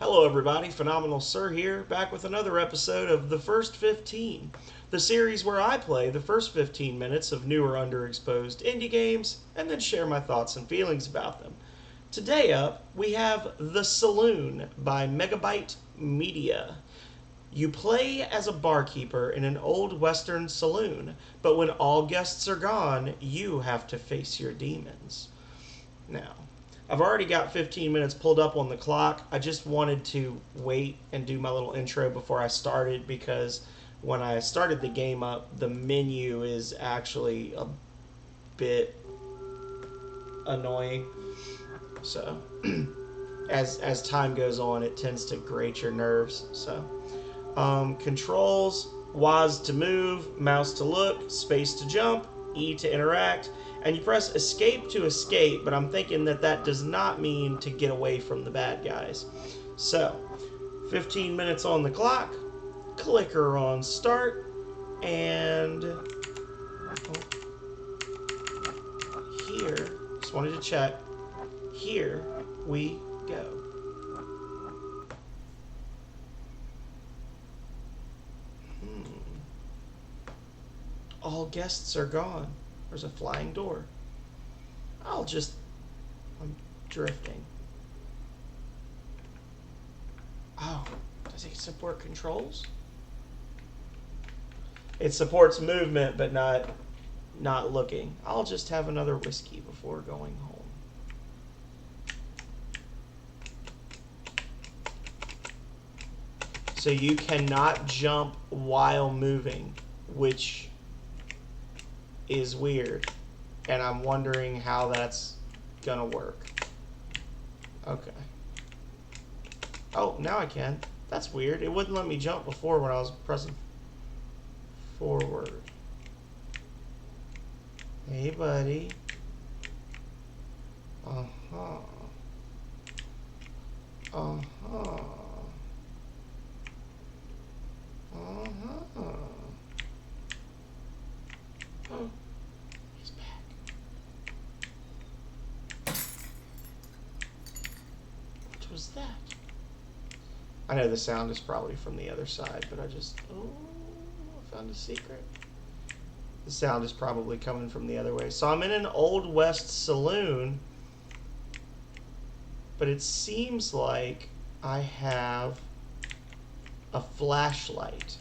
Hello everybody, Phenomenal Sir here, back with another episode of The First 15, the series where I play the first 15 minutes of new or underexposed indie games and then share my thoughts and feelings about them. Today up, we have The Saloon by Megabyte Media. You play as a barkeeper in an old western saloon, but when all guests are gone, you have to face your demons. Now, I've already got 15 minutes pulled up on the clock. I just wanted to wait and do my little intro before I started because when I started the game up, the menu is actually a bit annoying. So, as time goes on, it tends to grate your nerves. So, controls: WAS to move, mouse to look, space to jump, E to interact. And you press escape to escape, but I'm thinking that that does not mean to get away from the bad guys. So, 15 minutes on the clock, clicker on start, and here, just wanted to check, here we go. All guests are gone. There's a flying door. I'm drifting. Oh, does it support controls? It supports movement, but not looking. I'll just have another whiskey before going home. So you cannot jump while moving, which is weird, and I'm wondering how that's gonna work. Okay. Oh, now I can. That's weird. It wouldn't let me jump before when I was pressing forward. Hey, buddy. Uh-huh. Uh-huh. Uh-huh. Oh. He's back. What was that? I know the sound is probably from the other side, but I found a secret. The sound is probably coming from the other way. So I'm in an Old West saloon, but it seems like I have a flashlight.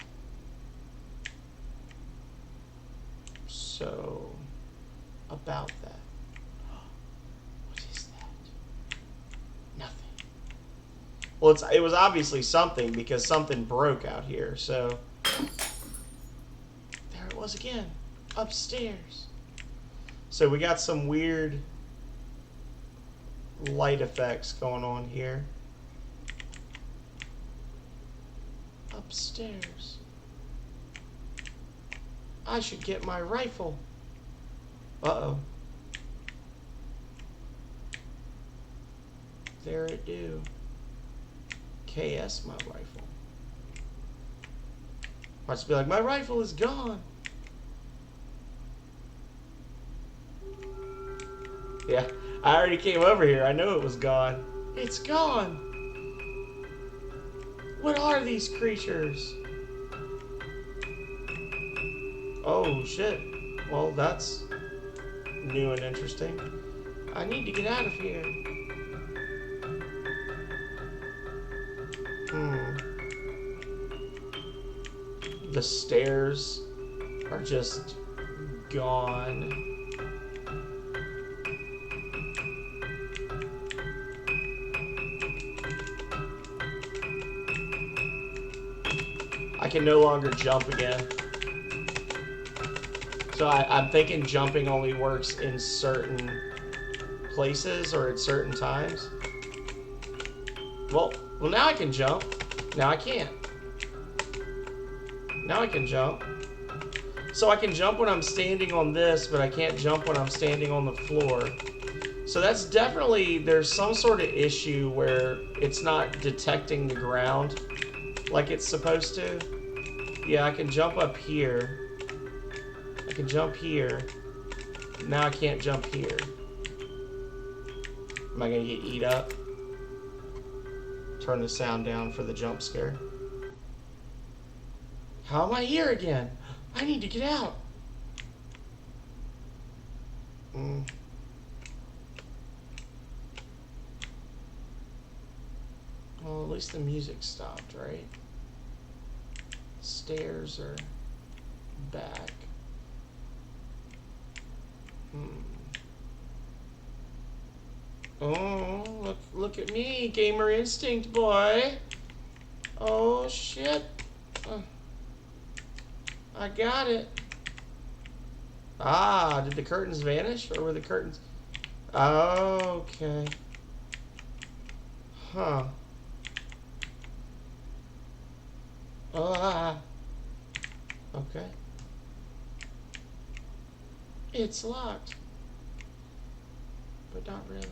So, about that. What is that? Nothing. Well, it was obviously something because something broke out here. So, there it was again, upstairs. So we got some weird light effects going on here. Upstairs. I should get my rifle. Uh-oh. There it do. KS my rifle. I just be like, my rifle is gone. Yeah, I already came over here. I know it was gone. It's gone. What are these creatures? Oh, shit. Well, that's new and interesting. I need to get out of here. The stairs are just gone. I can no longer jump again. So I'm thinking jumping only works in certain places or at certain times. Well, now I can jump. Now I can't. Now I can jump. So I can jump when I'm standing on this, but I can't jump when I'm standing on the floor. So that's definitely, there's some sort of issue where it's not detecting the ground like it's supposed to. Yeah, I can jump up here. I can jump here. Now I can't jump here. Am I gonna get eat up? turn the sound down for the jump scare. How am I here again? I need to get out. Well, at least the music stopped, right? Stairs are back. Oh, look at me, gamer instinct boy. Oh shit. I got it. Ah, did the curtains vanish, or were the curtains? Okay. Huh. Ah. Okay. It's locked. But not really.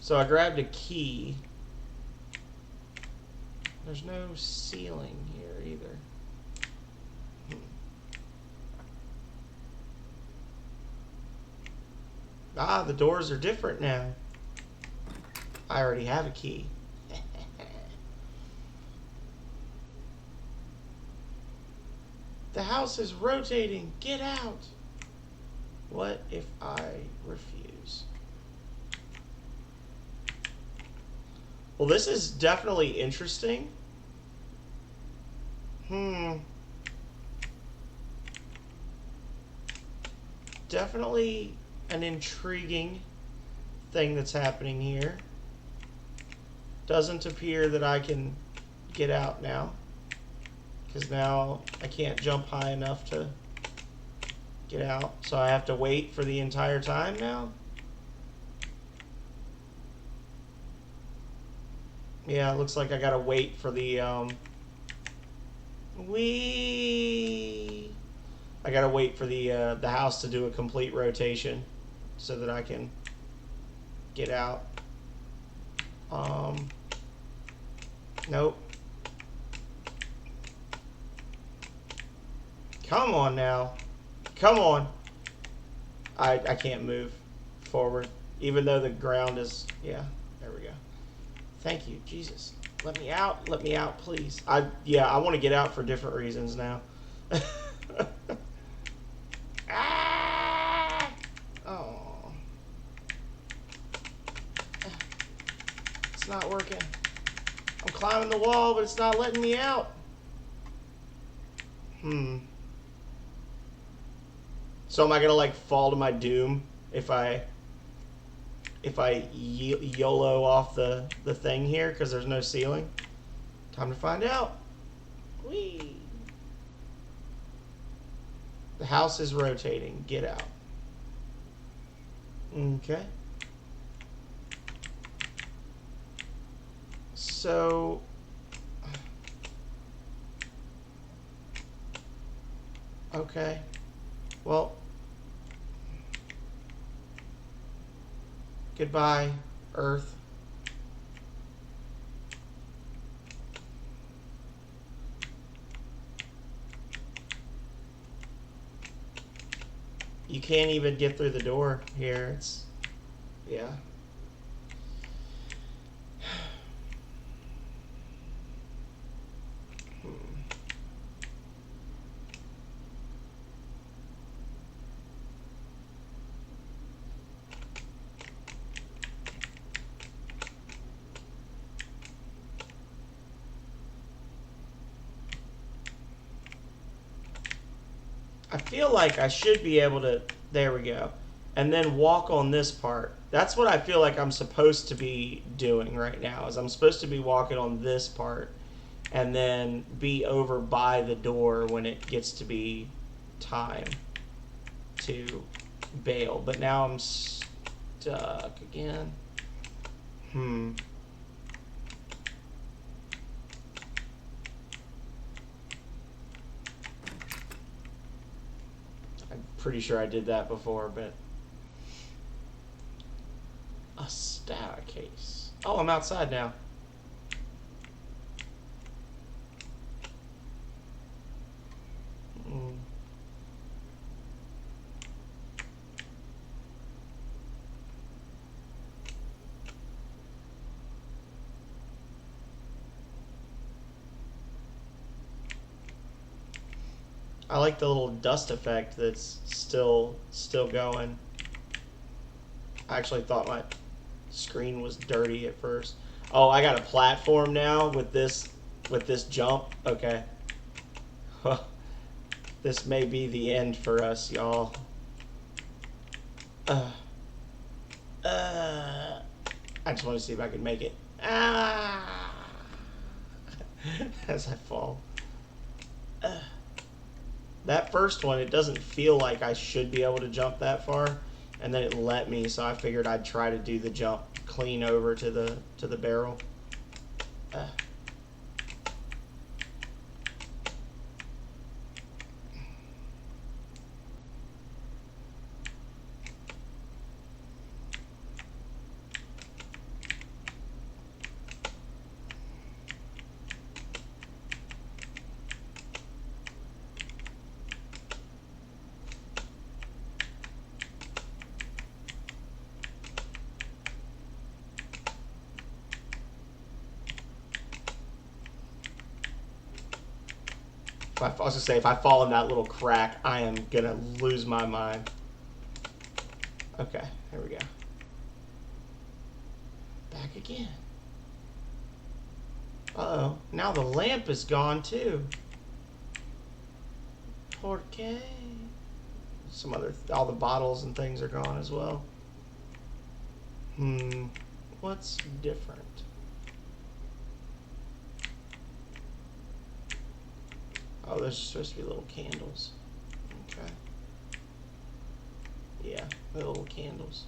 So I grabbed a key. There's no ceiling here either. Ah, the doors are different now. I already have a key. The house is rotating. Get out. What if I refuse? Well, this is definitely interesting. Definitely an intriguing thing that's happening here. Doesn't appear that I can get out now, because now I can't jump high enough to get out, so I have to wait for the entire time now. Yeah, it looks like I gotta wait for the I gotta wait for the house to do a complete rotation so that I can get out. Nope. Come on now. Come on. I can't move forward, even though the ground is, yeah, there we go. Thank you, Jesus. Let me out. Let me out, please. I want to get out for different reasons now. Ah! Oh. It's not working. I'm climbing the wall, but it's not letting me out. So am I gonna like fall to my doom if I YOLO off the thing here because there's no ceiling? Time to find out. Whee! The house is rotating. Get out. Okay. So okay. Well, goodbye, Earth. You can't even get through the door here. It's, yeah. I feel like I should be able to, there we go, and then walk on this part. That's what I feel like I'm supposed to be doing right now, is I'm supposed to be walking on this part and then be over by the door when it gets to be time to bail. But now I'm stuck again. Pretty sure I did that before, but a staircase. Oh, I'm outside now. I like the little dust effect that's still going. I actually thought my screen was dirty at first. Oh, I got a platform now with this jump. Okay. This may be the end for us, y'all. I just want to see if I can make it. Ah! As I fall. That first one, it doesn't feel like I should be able to jump that far, and then it let me, so I figured I'd try to do the jump clean over to the barrel. I was going to say, if I fall in that little crack, I am going to lose my mind. Okay, here we go. Back again. Uh-oh. Now the lamp is gone, too. Porque. Some other... all the bottles and things are gone as well. What's different? Oh, there's supposed to be little candles. Okay. Yeah, the little candles.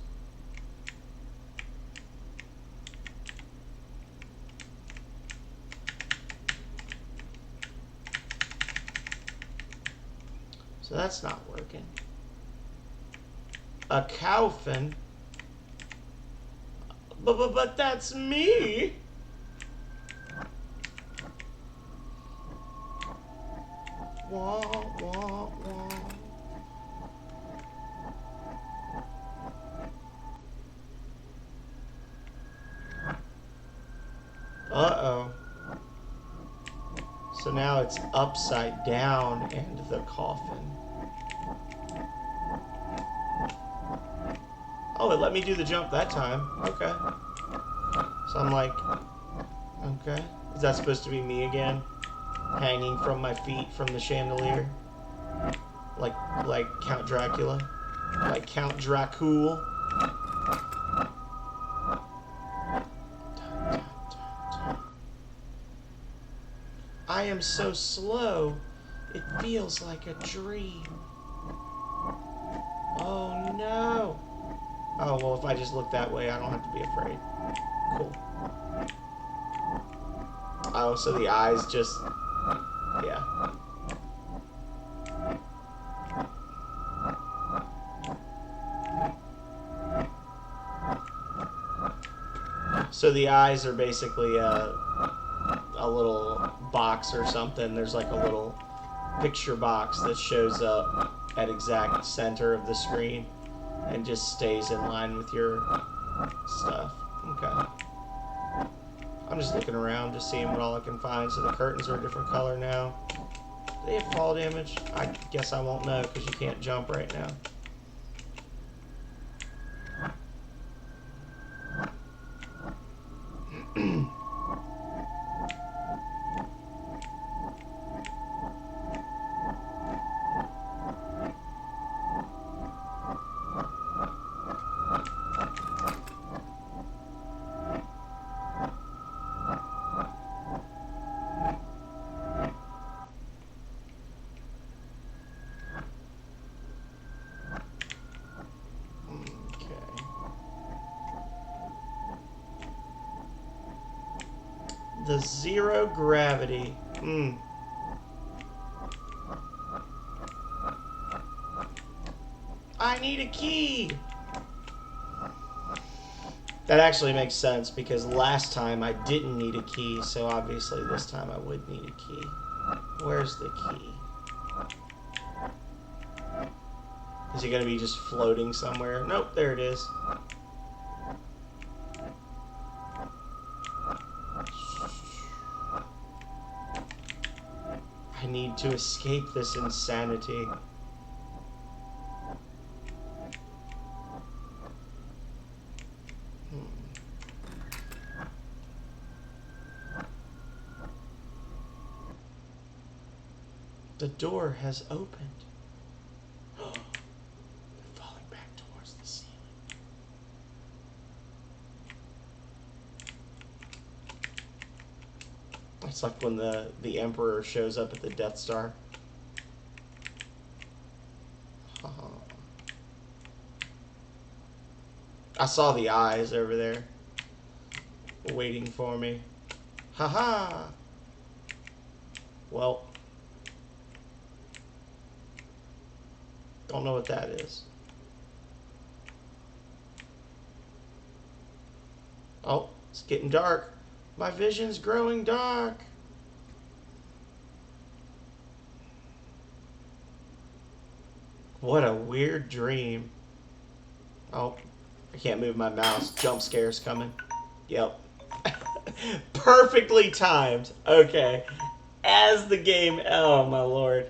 So that's not working. A coffin? But that's me! Wah, wah, wah. Uh-oh. So now it's upside down and the coffin. Oh, it let me do the jump that time. Okay. So I'm like, okay. Is that supposed to be me again? Hanging from my feet from the chandelier? Like Count Dracula? Like Count Dracul? I am so slow, it feels like a dream. Oh no! Oh, well, if I just look that way, I don't have to be afraid. Cool. Oh, so the eyes just... yeah. So the eyes are basically a little box or something. There's like a little picture box that shows up at exact center of the screen and just stays in line with your stuff. Okay. I'm just looking around, just seeing what all I can find. So the curtains are a different color now. Do they have fall damage? I guess I won't know because you can't jump right now. The zero gravity. I need a key. That actually makes sense because last time I didn't need a key, so obviously this time I would need a key. Where's the key? Is it going to be just floating somewhere? Nope, there it is. I need to escape this insanity. The door has opened. They're falling back towards the ceiling. It's like when the Emperor shows up at the Death Star. I saw the eyes over there waiting for me. Haha! Well, don't know what that is. Oh, it's getting dark. My vision's growing dark. What a weird dream. Oh, I can't move my mouse. Jump scare's coming. Yep. Perfectly timed. Okay. As the game... Oh, my lord.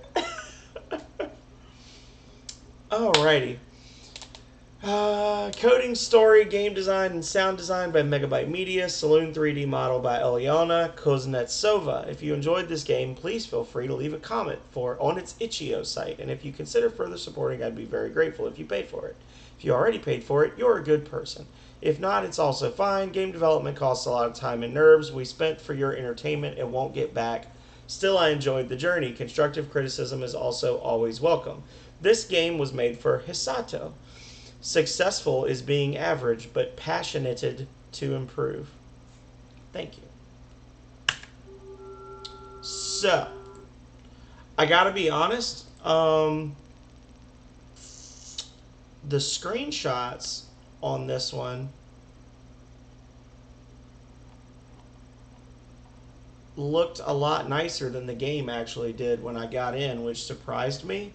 Alrighty. Coding, story, game design, and sound design by Megabyte Media. Saloon 3D model by Eliana Kuznetsova. If you enjoyed this game, please feel free to leave a comment on its itch.io site. And if you consider further supporting, I'd be very grateful if you paid for it. If you already paid for it, you're a good person. If not, it's also fine. Game development costs a lot of time and nerves we spent for your entertainment and won't get back. Still, I enjoyed the journey. Constructive criticism is also always welcome. This game was made for Hisato. Successful is being average, but passionated to improve. Thank you. So, I gotta be honest, the screenshots on this one looked a lot nicer than the game actually did when I got in, which surprised me.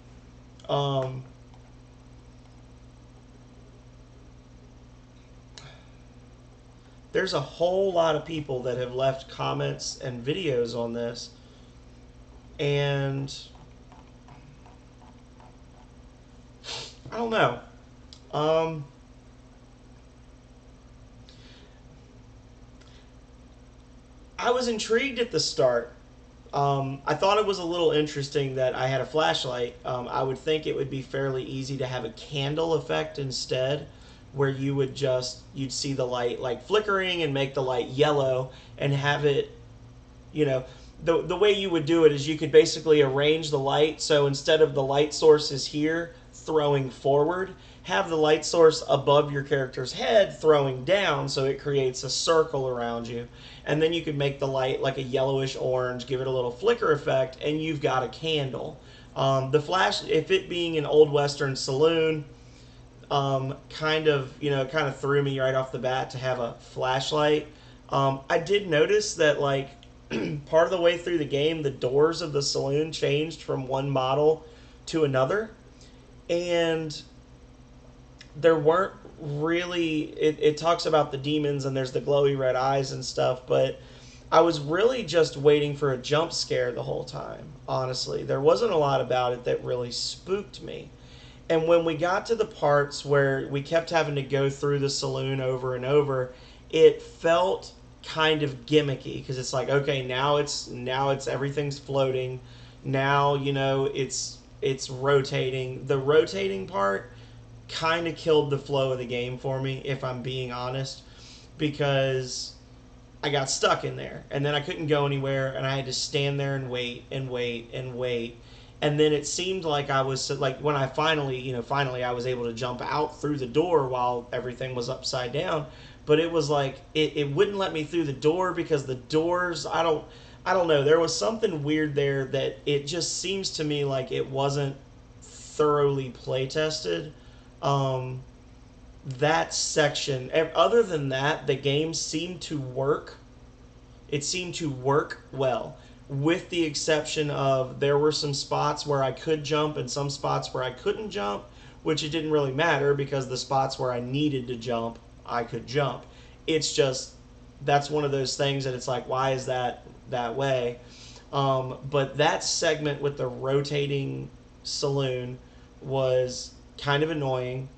There's a whole lot of people that have left comments and videos on this, and I don't know. I was intrigued at the start. I thought it was a little interesting that I had a flashlight. I would think it would be fairly easy to have a candle effect instead, where you'd see the light like flickering and make the light yellow and have it, the way you would do it is you could basically arrange the light. So instead of the light source is here throwing forward, have the light source above your character's head throwing down, so it creates a circle around you. And then you could make the light like a yellowish orange, give it a little flicker effect, and you've got a candle. The flash, if it being an old Western saloon, kind of threw me right off the bat to have a flashlight. I did notice that, like, part of the way through the game, the doors of the saloon changed from one model to another, and there weren't really... It talks about the demons, and there's the glowy red eyes and stuff, but I was really just waiting for a jump scare the whole time, honestly. There wasn't a lot about it that really spooked me. And when we got to the parts where we kept having to go through the saloon over and over, it felt kind of gimmicky, because it's like, okay, now it's everything's floating. Now, it's rotating. The rotating part kind of killed the flow of the game for me, if I'm being honest, because I got stuck in there, and then I couldn't go anywhere, and I had to stand there and wait and wait and wait. And then it seemed like I was, like, when I finally I was able to jump out through the door while everything was upside down. But it was like, it wouldn't let me through the door, because the doors, I don't know. There was something weird there that it just seems to me like it wasn't thoroughly play tested. That section, other than that, the game seemed to work. It seemed to work well, with the exception of there were some spots where I could jump and some spots where I couldn't jump, which it didn't really matter, because the spots where I needed to jump, I could jump. It's just, that's one of those things that it's like, why is that way? But that segment with the rotating saloon was kind of annoying,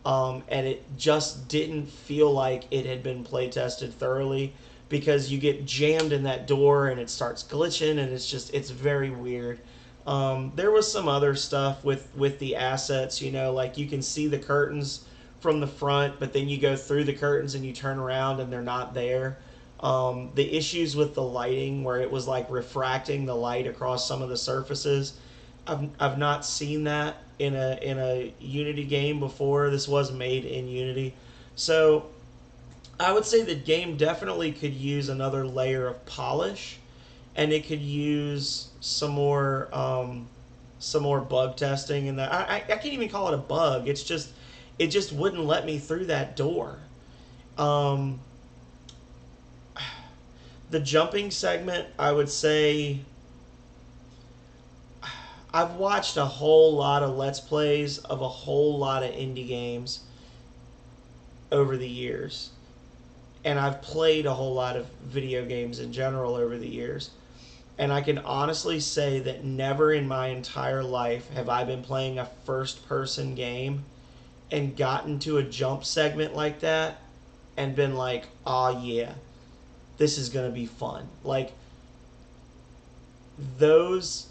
and it just didn't feel like it had been play tested thoroughly, because you get jammed in that door and it starts glitching, and it's very weird. There was some other stuff with the assets, like you can see the curtains from the front, but then you go through the curtains and you turn around and they're not there. The issues with the lighting, where it was like refracting the light across some of the surfaces, I've not seen that in a Unity game before. This was made in Unity, so I would say the game definitely could use another layer of polish, and it could use some more bug testing. And that I can't even call it a bug. It just wouldn't let me through that door. Um, the jumping segment, I would say, I've watched a whole lot of Let's Plays of a whole lot of indie games over the years. And I've played a whole lot of video games in general over the years. And I can honestly say that never in my entire life have I been playing a first person game and gotten to a jump segment like that and been like, oh yeah, this is going to be fun. Like, those,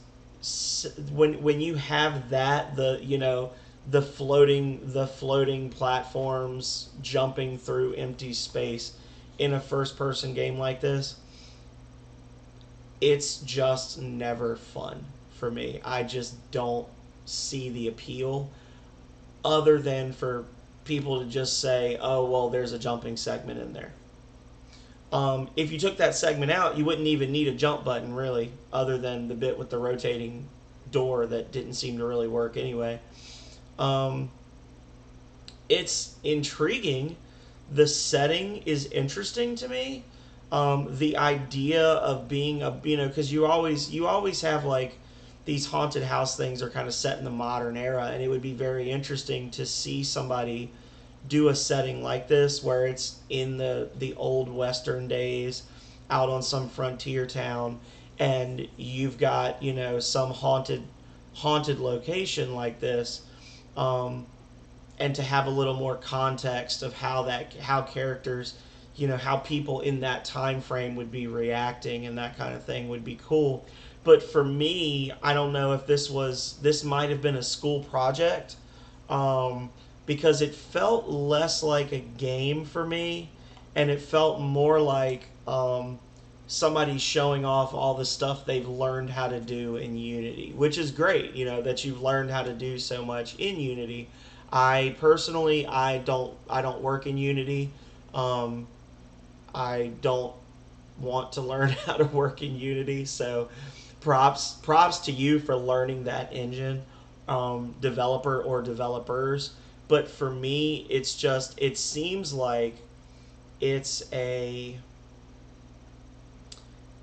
when you have that, the floating platforms jumping through empty space in a first person game like this, it's just never fun for me. I just don't see the appeal, other than for people to just say, oh, well, there's a jumping segment in there. If you took that segment out, you wouldn't even need a jump button, really, other than the bit with the rotating door that didn't seem to really work anyway. Um, it's intriguing. The setting is interesting to me. The idea of being because you always have like these haunted house things are kind of set in the modern era, and it would be very interesting to see somebody do a setting like this where it's in the old western days, out on some frontier town, and you've got some haunted location like this, um, and to have a little more context of how characters, how people in that time frame would be reacting, and that kind of thing would be cool. But for me, I don't know if this might have been a school project, um, because it felt less like a game for me, and it felt more like, somebody showing off all the stuff they've learned how to do in Unity, which is great, that you've learned how to do so much in Unity. I personally, I don't work in Unity. Um, I don't want to learn how to work in Unity. So, props to you for learning that engine, developer or developers. But for me, it seems like it's a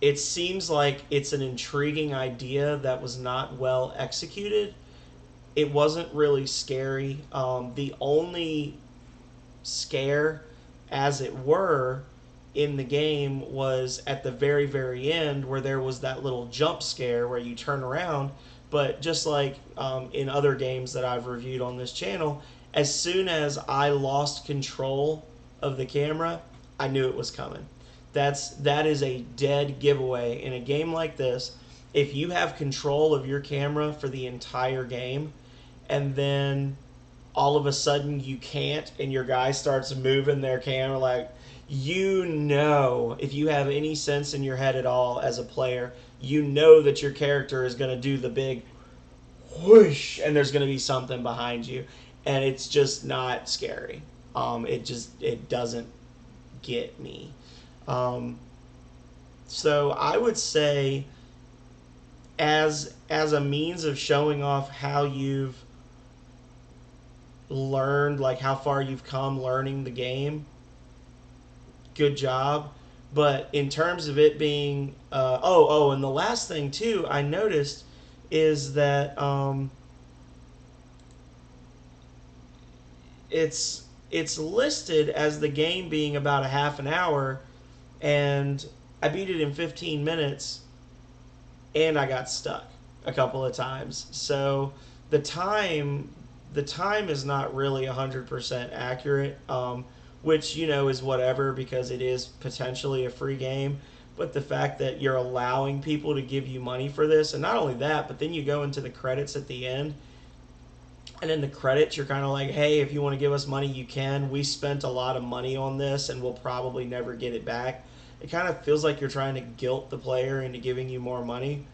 it seems like it's an intriguing idea that was not well executed. It wasn't really scary. The only scare, as it were, in the game was at the very, very end, where there was that little jump scare where you turn around. But just like, in other games that I've reviewed on this channel, as soon as I lost control of the camera, I knew it was coming. That is a dead giveaway in a game like this. If you have control of your camera for the entire game, and then all of a sudden you can't, and your guy starts moving their camera, like, if you have any sense in your head at all as a player, that your character is going to do the big whoosh, and there's going to be something behind you, and it's just not scary. It doesn't get me. Um, so I would say, as a means of showing off how you've learned, like how far you've come learning the game, good job. But in terms of it being, and the last thing too I noticed is that, it's listed as the game being about a half an hour, and I beat it in 15 minutes. and I got stuck a couple of times. So the time is not really 100% accurate, which is whatever because it is potentially a free game. But the fact that you're allowing people to give you money for this, and not only that, but then you go into the credits at the end, and in the credits you're kind of like, hey, if you want to give us money, you can. We spent a lot of money on this, and we'll probably never get it back. It kind of feels like you're trying to guilt the player into giving you more money.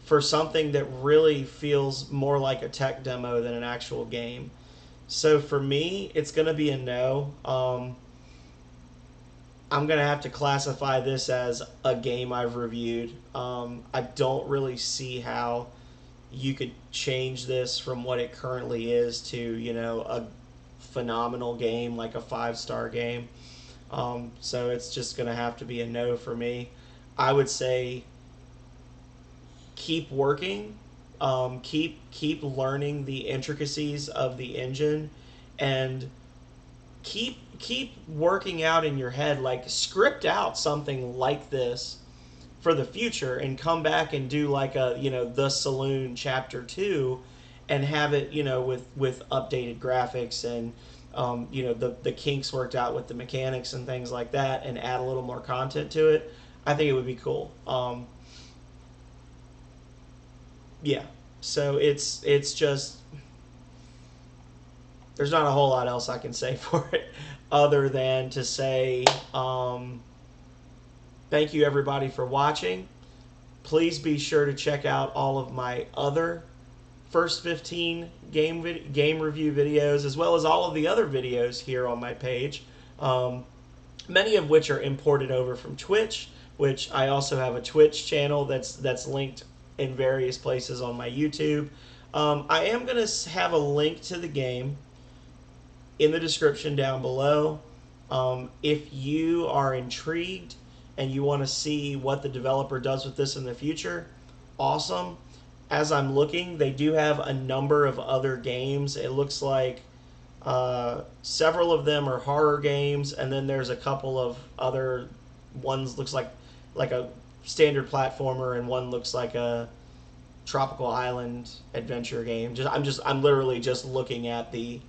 For something that really feels more like a tech demo than an actual game. So for me, it's going to be a no. I'm going to have to classify this as a game I've reviewed. I don't really see how you could change this from what it currently is to, a phenomenal game, like a 5-star game. So it's just going to have to be a no for me. I would say keep working, keep learning the intricacies of the engine, and keep working out in your head, like script out something like this for the future and come back and do like a the Saloon chapter 2 and have it with updated graphics and the kinks worked out with the mechanics and things like that, and add a little more content to it. I think it would be cool. Yeah, so it's just, there's not a whole lot else I can say for it other than to say thank you everybody for watching. Please be sure to check out all of my other first 15 game review videos, as well as all of the other videos here on my page, many of which are imported over from Twitch, which I also have a Twitch channel that's linked in various places on my YouTube. I am going to have a link to the game in the description down below. If you are intrigued and you want to see what the developer does with this in the future, awesome. As I'm looking, they do have a number of other games. It looks like several of them are horror games, and then there's a couple of other ones looks like a standard platformer, and one looks like a tropical island adventure game. I'm literally just looking at the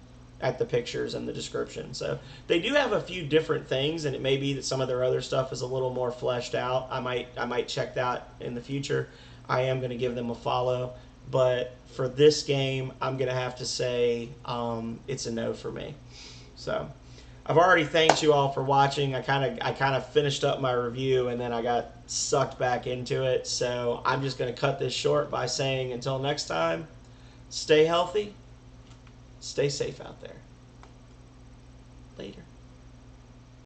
pictures and the description. So they do have a few different things, and it may be that some of their other stuff is a little more fleshed out. I might check that in the future. I am going to give them a follow, but for this game, I'm going to have to say it's a no for me. So I've already thanked you all for watching. I kind of finished up my review, and then I got sucked back into it. So I'm just going to cut this short by saying until next time, stay healthy, stay safe out there. Later.